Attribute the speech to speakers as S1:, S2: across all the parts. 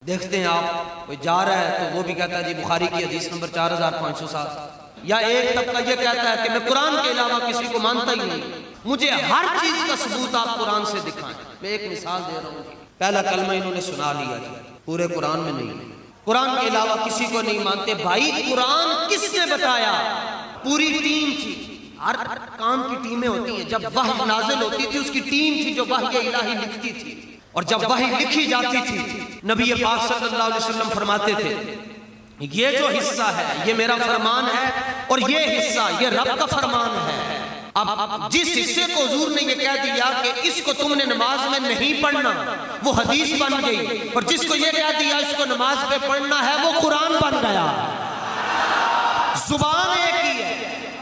S1: دیکھتے ہیں آپ کوئی جا رہا ہے تو وہ بھی کہتا ہے جی بخاری کی حدیث نمبر 4507، یا ایک طبقہ یہ کہتا ہے کہ میں قرآن کے علاوہ کسی کو مانتا ہی نہیں، مجھے ہر چیز کا ثبوت آپ قرآن سے دکھائیں۔ میں ایک مثال دے رہا ہوں، پہلا کلمہ انہوں نے سنا لیا جی، پورے قرآن میں نہیں، قرآن کے علاوہ کسی کو نہیں مانتے۔ بھائی قرآن کس نے بتایا؟ پوری ٹیم تھی، ہر کام کی ٹیمیں ہوتی ہیں، جب وحی نازل ہوتی تھی اس کی ٹیم تھی جو وحی الہی لکھتی تھی، اور جب وحی لکھی جاتی تھی نبی پاک صلی اللہ علیہ وسلم فرماتے تھے یہ جو حصہ ہے یہ میرا فرمان ہے، اور یہ حصہ یہ رب کا فرمان ہے۔ اب جس حصے کو حضور نے یہ کہہ دیا کہ اس کو تم نے نماز میں نہیں پڑھنا، وہ حدیث بن گئی، اور جس کو یہ کہہ دیا اس کو نماز پہ پڑھنا ہے، وہ قرآن بن گیا۔ زبان ایک ہی ہے،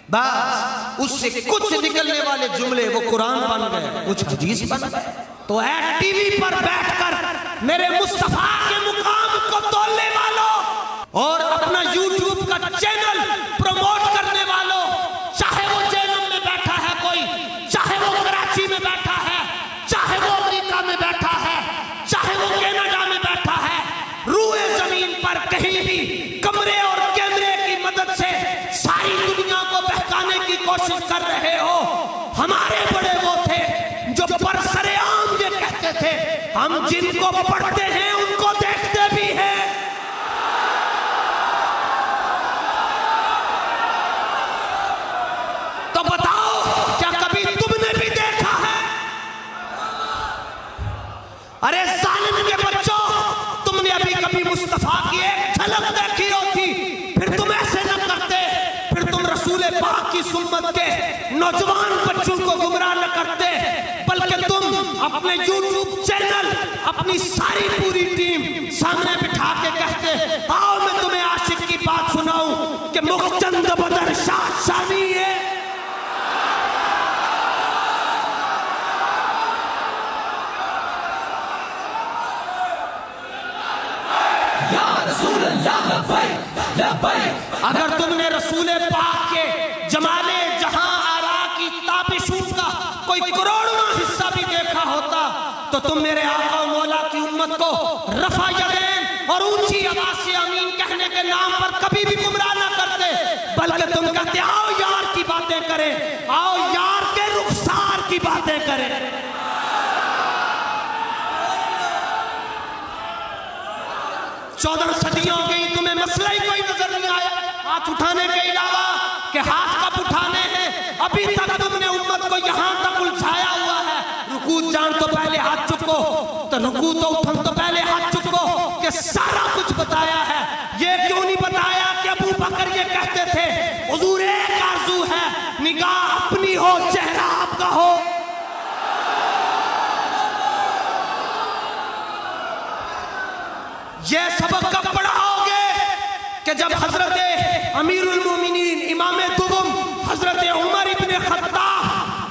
S1: بس اس سے کچھ نکلنے والے جملے وہ قرآن بن گئے، کچھ حدیث بن گئے۔ تو اے ٹی وی پر بیٹھ کر میرے مصطفیٰ کے مقام کو تولنے والوں اور اپنا یوٹیوب کا چینل پروموٹ کرنے والوں، چاہے وہ جیلم میں بیٹھا ہے کوئی، چاہے وہ کراچی میں بیٹھا ہے، چاہے وہ امریکہ میں بیٹھا ہے، چاہے وہ کینیڈا میں بیٹھا ہے، روئے زمین پر کہیں بھی کمرے اور کیمرے کی مدد سے ساری دنیا کو بہکانے کی کوشش کر رہے ہو، ہمارے بڑے وہ تھے جو برسر عام یہ کہتے تھے ہم جن کو پڑھتے ہیں ان کو دیکھتے بھی ہیں۔ تو بتاؤ کیا کبھی تم نے بھی دیکھا ہے؟ ارے ظالم کے بچوں، تم نے ابھی کبھی مصطفیٰ کی ایک جھلک دیکھی ہوتی پھر تم ایسے نہ کرتے، پھر تم رسول پاک کی سنت کے نوجوان بچوں کو گمراہ نہ کرتے، بلکہ تم اپنے یوٹیوب چینل اپنی ساری پوری ٹیم سامنے بٹھا کے کہتے آؤ میں تمہیں عاشق کی بات سناؤں کہ مخچند بدر شاہ شانی ہے۔ اگر تم نے رسول پاک کے جمال جہاں آرا کی تابشوں کا کوئی کروڑواں حصہ بھی دیکھا ہوتا تو تم میرے آقا و مولا کی امت کو رفع یدین اور اونچی آواز سے آمین کہنے کے نام پر کبھی بھی گمراہ نہ کرتے، بلکہ تم کہتے آؤ یار کی باتیں کریں، آؤ یار کے رخسار کی باتیں کریں۔ 14 صدیاں ہو گئی، تمہیں مسئلہ ہی کوئی نظر نہیں آیا ہاتھ اٹھانے کے علاوہ کہ ہاتھ کب اٹھانے ہیں۔ ابھی تک تم نے امت کو یہاں تک الجھایا ہوا ہے، رکوع جان تو پہلے ہاتھ چکو، تو رکوع تو اٹھن تو پہلے ہاتھ چکو، کہ سارا کچھ بتایا ہے۔ یہ کیوں نہیں بتایا کہ ابو بکر یہ کہتے تھے حضور ایک آرزو ہے، نگاہ اپنی ہو چہرہ آپ کا ہو۔ یہ سبق کب پڑھاؤ گے کہ جب حضرت امیر المومنین امام دوم حضرت عمر ابن خطاب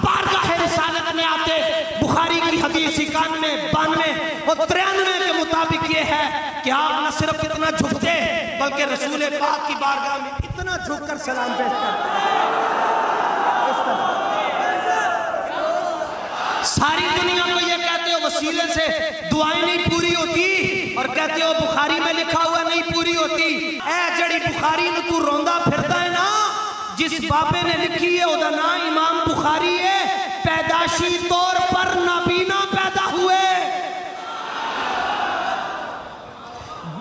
S1: بارگاہ رسالت میں آتے، بخاری کی حدیث 91، 92 اور 93 کے مطابق یہ ہے کہ آپ نہ صرف اتنا جھکتے بلکہ رسول پاک کی بارگاہ میں اتنا جھک کر سلام پیش کرتے۔ ساری دنیا کو یہ کہتے ہو وسیلے سے دعائیں نہیں پوری ہوتی، اور کہتے ہو بخاری میں لکھا ہوا نہیں پوری ہوتی۔ اے جڑی بخاری نو تو روندہ پھرتا ہے نا، جس بابے نے لکھی ہے او دا نا امام بخاری ہے، پیداشی طور پر نابینا پیدا ہوئے۔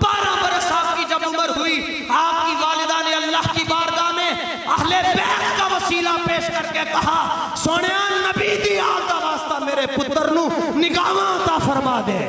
S1: 12 برس آپ کی جب عمر ہوئی، آپ کی والدہ نے اللہ کی بارگاہ میں اہل بیت کا وسیلہ پیش کر کے کہا سونیا نبی دی آل دا واسطہ میرے پتر نو نگاہاں عطا فرما دے۔